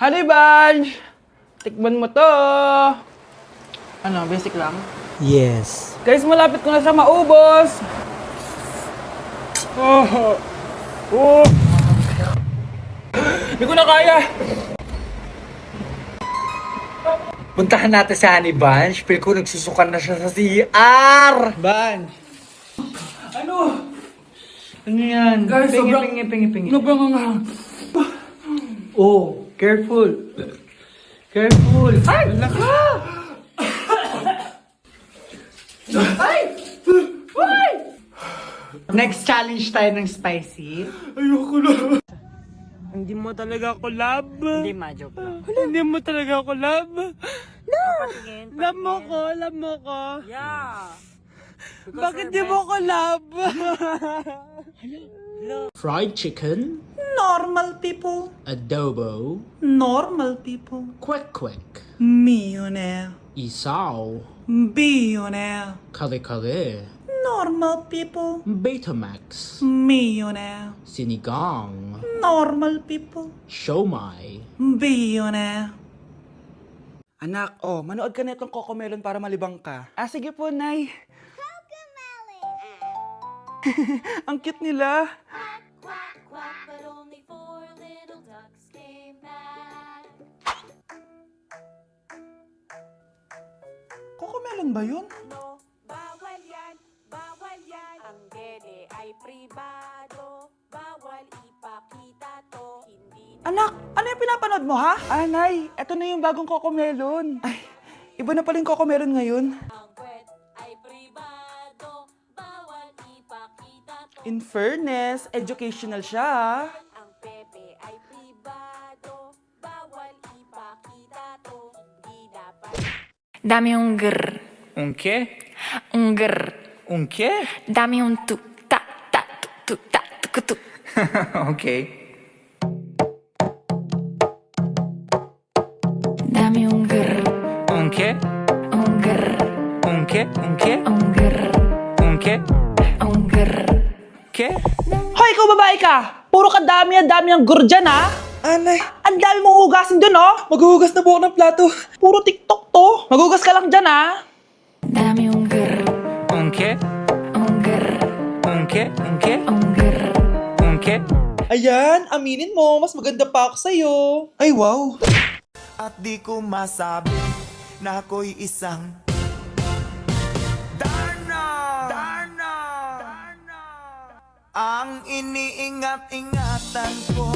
Honey Bunch! Tikman mo to! Ano, basic lang? Yes. Guys, malapit ko na siya maubos! Oh! Oh! Hindi ko na kaya! Puntahan natin sa Honey Bunch. Feel ko nagsusukan na siya sa CR. Bunch! Ano? Ano yan? Guys, sobrang... Pingi. Sobrang nga. Oh, careful. Careful. Ay! Ay! Ay! Next challenge tayo ng spicy. Ayoko na. Hindi mo talaga ako love. Hindi, ma-joke lang. Hindi mo talaga ako love. Patingin. Love mo ko. Yeah. Bakit di mo ko love? Fried chicken. Normal people, Adobo. normal people, Quick. millionaire, Isaw. billionaire, Kale. normal people, Betamax. millionaire, Sinigang. normal people, Siomai. billionaire. Anak, manood ka na itong Cocomelon para malibang ka. Ah, sige po, Nay. Ang cute nila. Quack, quack, but only four little ducks came back. Cocomelon ba yun? No, bawal yan, bawal yan. Ang dede ay pribado, bawal ipakita to. Hindi Anak, ano yung pinapanood mo, ha? Ah, Nay, eto na yung bagong Cocomelon. Ay, iba na pala yung Cocomelon ngayon. ang kwet ay pribado, bawal ipakita to. In fairness, educational siya, ha? Ang pepe ay pribado, bawal ipakita to. Hindi dapat. Dame un grr, Un qué? un grr. Un qué? Dame un tu, ta, tu, ta, tu. Okay. Dame un grr, Un qué? un grr, Un qué? Un qué? un grr, Un qué? un grr. ¿Qué? Hoy, ikaw babae ka! Puro ka dami ang gur dyan, ha? Anay, Ang dami mong hugasin dun, oh! maghuhugas na po ako ng plato. Puro TikTok to! Maghugas ka lang dyan, ha? Dame un grr, Un qué? un grr, Un qué? Un qué? un grr. Un qué? Ayan, aminin mo, mas maganda pa ako sa'yo. Ay, wow. At di ko masabi na ako'y isang Darna! Ang iniingat-ingatan ko,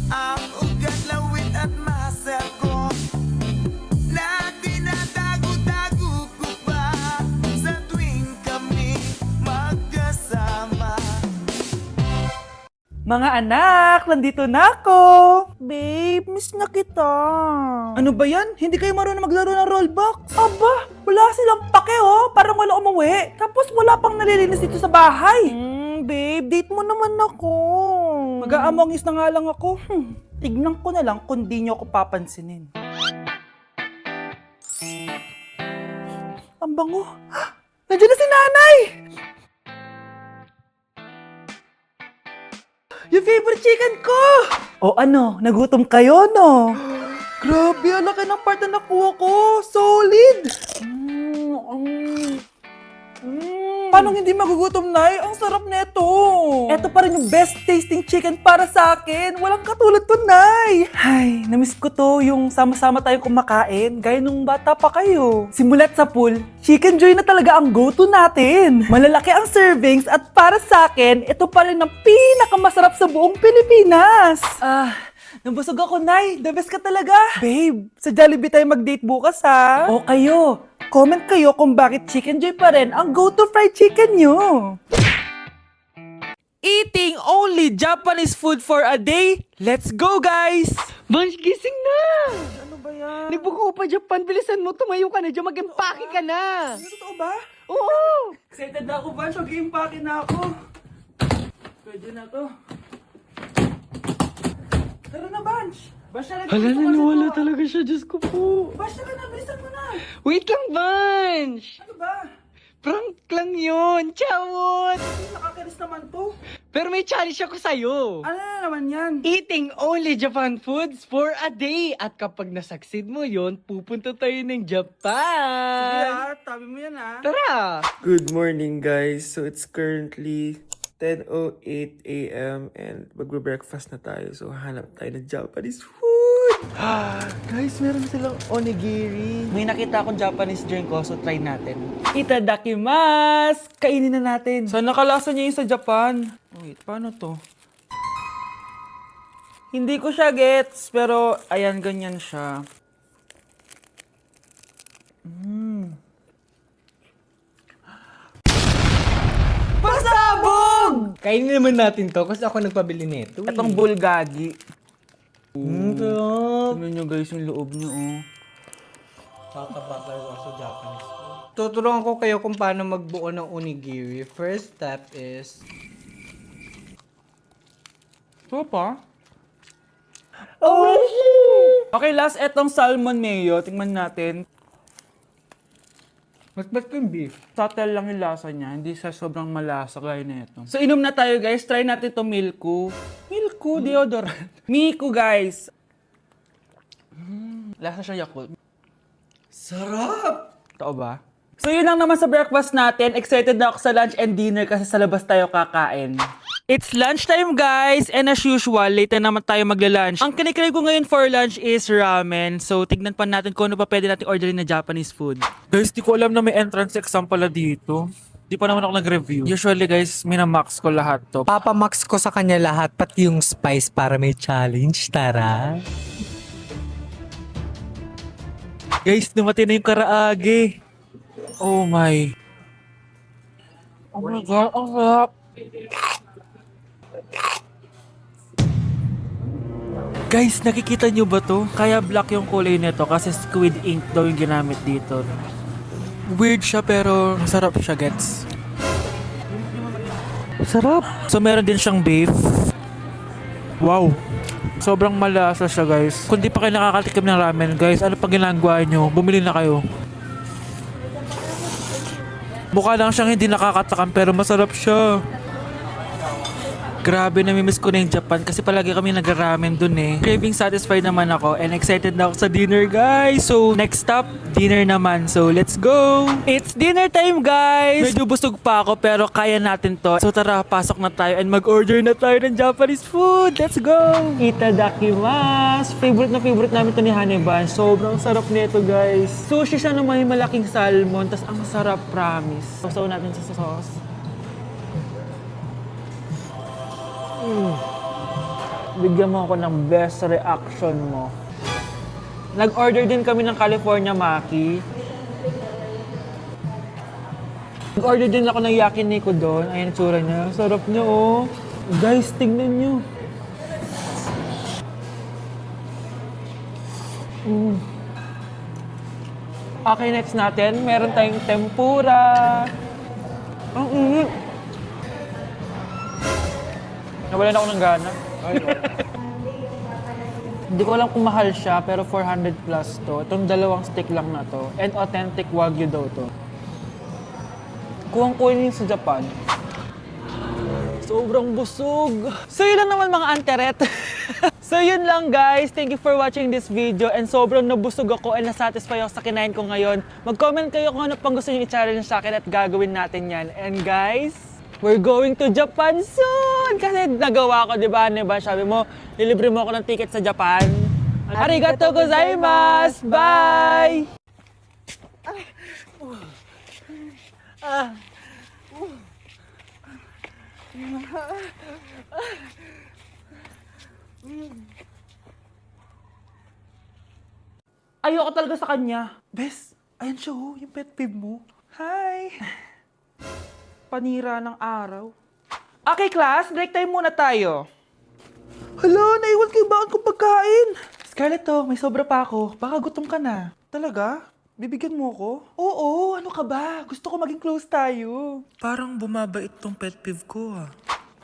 ang ugat, lawit at muscle ko, na dinadago-dago ko pa sa tuwing kami magkasama. Mga anak, nandito na ako! Babe, miss na kita. Ano ba yan? Hindi kayo marunong maglaro ng Roblox? Aba, wala silang pake, oh. Parang wala umuwi. Tapos wala pang nalilinis dito sa bahay. Babe, date mo naman ako. Mag-aamongis na nga lang ako. Tignan ko na lang kung di nyo ako papansinin. Ang bango. Nandiyan na si nanay! Yung favorite chicken ko! O ano, nagutom kayo, no? Grabe, ang laki ng part na nakuha ko. Solid! Paano hindi magugutom, Nay? Ang sarap nito. Ito pa rin yung best tasting chicken para sa akin. Walang katulad to, Nay. Ay, namiss ko to yung sama-sama tayong kumakain. Gaya nung bata pa kayo. Simulat sa pool, Chicken Joy na talaga ang go-to natin. Malalaki ang servings at para sa akin, ito pa rin ang pinakamasarap sa buong Pilipinas. Nabusog ako, Nay. The best ka talaga. Babe, sa Jollibee tayo mag-date bukas, ha? O kayo, comment kayo kung bakit Chicken Joy pa rin ang go-to fried chicken nyo. Eating only Japanese food for a day? Let's go, guys! Bunch, gising na! Ano ba yan? Nagbuko pa Japan, bilisan mo, tumayo ka na dyan, mag-empake ka na! Totoo ba? Oo! Excited na ako, Bunch. Mag-iimpake na ako. Pwede na to. Tara na, Bunch. Bunch, talaga. Hala, naniwala talaga siya, Diyos ko po. Bunch, talaga na. Bilisan mo na. Wait lang, Bunch! Ano ba? Prank lang yun! Chawot! Nakakainis naman to. Pero may challenge ako sa'yo. Ano na naman yan? Eating only Japan foods for a day. At kapag nasaksid mo yon, pupunta tayo ng Japan. tabi mo yan Tara! Good morning, guys. So, it's currently 10:08 a.m. and magbe-breakfast na tayo. So, hanap tayo ng Japanese food. Guys, meron silang onigiri. May nakita akong Japanese drink ko, so try natin. Itadakimasu! Kainin na natin. So, nakalasa niya yung sa Japan. Wait, paano to? Hindi ko siya gets, pero ayan, ganyan siya. Pasabog! Kainin naman natin to kasi ako nagpabili nito. Itong bulgagi. Sarap! Tignan nyo guys yung loob nyo, oh. Tuturuan ko kayo kung paano magbuo ng onigiri. First step is... So pa? Oh, okay, last etong salmon mayo. Tingnan natin. Mas ba't yung beef? Subtle lang yung lasa niya. Hindi siya sobrang malasa gaya na ito. So, inom na tayo, guys. Try natin to Milku. Milku, deodorant. Miku, guys. Lasa siya Yakult. Sarap! Totoo ba? So, yun lang naman sa breakfast natin. Excited na ako sa lunch and dinner kasi sa labas tayo kakain. It's lunchtime, guys! And as usual, late na naman tayo magla-lunch. Ang kinikrave ko ngayon for lunch is ramen. So, tignan pa natin kung ano pa pwede natin orderin na Japanese food. Guys, di ko alam na may entrance exam pala dito. Di pa naman ako nag-review. Usually, guys, minamax ko lahat to. Papamax ko sa kanya lahat, pati yung spice para may challenge, tara. Guys, dumating na yung karaage. Oh my. Oh my God, ang sarap. Guys, nakikita nyo ba to? Kaya black yung kulay nito kasi squid ink daw yung ginamit dito. Weird siya pero masarap siya, gets. Sarap. So meron din siyang beef. Wow. Sobrang malasa siya, guys. Kung di pa kayo nakakatikim ng ramen, guys, ano pang ginagawa nyo? Bumili na kayo. Mukha lang siyang hindi nakakatakam pero masarap siya. Grabe, namimiss ko na yung Japan kasi palagi kami nag-ramen dun eh. Craving satisfied naman ako and excited na ako sa dinner, guys. So, next stop, dinner naman. So, let's go! It's dinner time, guys! Medyo busog pa ako pero kaya natin to. So, tara, pasok na tayo and mag-order na tayo ng Japanese food. Let's go! Itadakimasu! Favorite na favorite namin to ni Haniban. Sobrang sarap nito, guys. Sushi siya na may malaking salmon. Tas ang sarap, promise. Sausaw natin sa sauce. Bigyan mo ako ng best reaction mo. Nag-order din kami ng California Maki. Nag-order din ako ng yakiniku doon. Ayan ang tsura niya. Sarap niya, oh. Guys, tignan niyo. Okay, next natin. Meron tayong tempura. Ang init. Nawalan ako ng gana. Hindi ko alam kung mahal siya, pero 400 plus to. Itong dalawang stick lang na to. And authentic Wagyu daw to. Kuwang-kuwin sa Japan. Sobrang busog. So yun lang naman mga anteret. So yun lang guys. Thank you for watching this video. And sobrang nabusog ako and nasatisfy ako sa kinain ko ngayon. Mag-comment kayo kung ano pang gusto nyo i-challenge sa akin at gagawin natin yan. And guys, we're going to Japan soon! Kasi nagawa ko, di ba? Sabi mo, lilibre mo ako ng ticket sa Japan. Arigatou gozaimasu! Bye! Ayoko talaga sa kanya. Bes, ayan siya oh, yung pet peeve mo. Hi! Panira ng araw. Okay, class. Break time muna tayo. Hala, naiwan ko yung baon kong pagkain. Scarlett, to, may sobra pa ako. Baka gutom ka na. Talaga? Bibigyan mo ako? Oo, ano ka ba? Gusto ko maging close tayo. Parang bumabait tong pet peeve ko ah.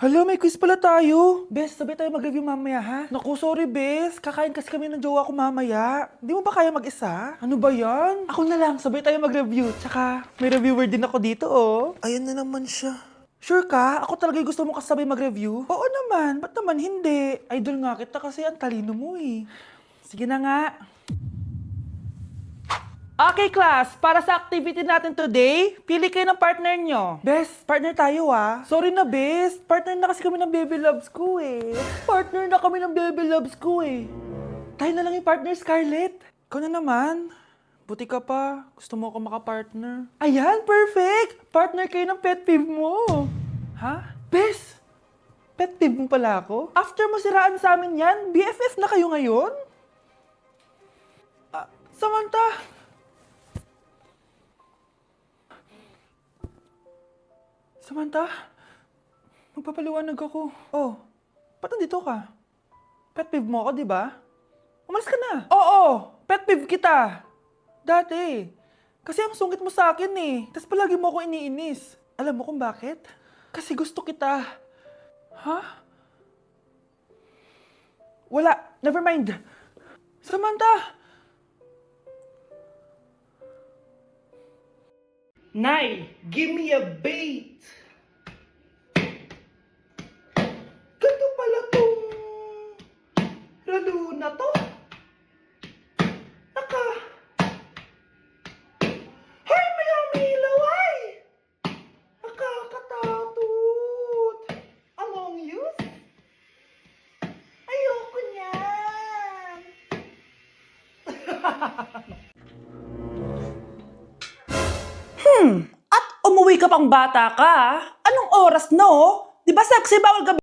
Hala, may quiz pala tayo. Bes, sabay tayo mag-review mamaya, ha? Naku, sorry, Bes. Kakain kasi kami ng jowa ko mamaya. Di mo ba kaya mag-isa? Ano ba yan? Ako na lang, sabay tayo mag-review. Tsaka, may reviewer din ako dito, oh. Ayan na naman siya. Sure ka? Ako talaga yung gusto mo kasabay mag-review? Oo naman. Ba't naman hindi? Idol nga kita kasi ang talino mo, eh. Sige na nga. Okay, class. Para sa activity natin today, pili kayo ng partner nyo. Bes, partner tayo ah. Sorry na, Bes. Partner na kasi kami ng baby loves ko eh. Partner na kami ng baby loves ko eh. Tayo na lang yung partner, Scarlett. Ikaw na naman. Buti ka pa. Gusto mo ako makapartner. Ayan, perfect! Partner kayo ng pet peeve mo. Ha? Bes, pet peeve mo pala ako? After mo siraan sa amin yan, BFF na kayo ngayon? Samantha! Samantha, magpapaliwanag ako. Oh, ba't nandito ka? Pet peeve mo ako, di ba? Umalis ka na. Oo, pet peeve kita. Dati. Kasi ang sungit mo sa akin eh. Tapos palagi mo ako iniinis. Alam mo kung bakit? Kasi gusto kita. Ha? Wala. Never mind. Samantha! Nay, give me a bait. Ganito pala tong lalo na to. Hoy, may ilaway! Nakakatakot. Among Us? Ayoko niyan. At umuwi ka pang bata ka? Anong oras no? Di ba sexy bawal gabi?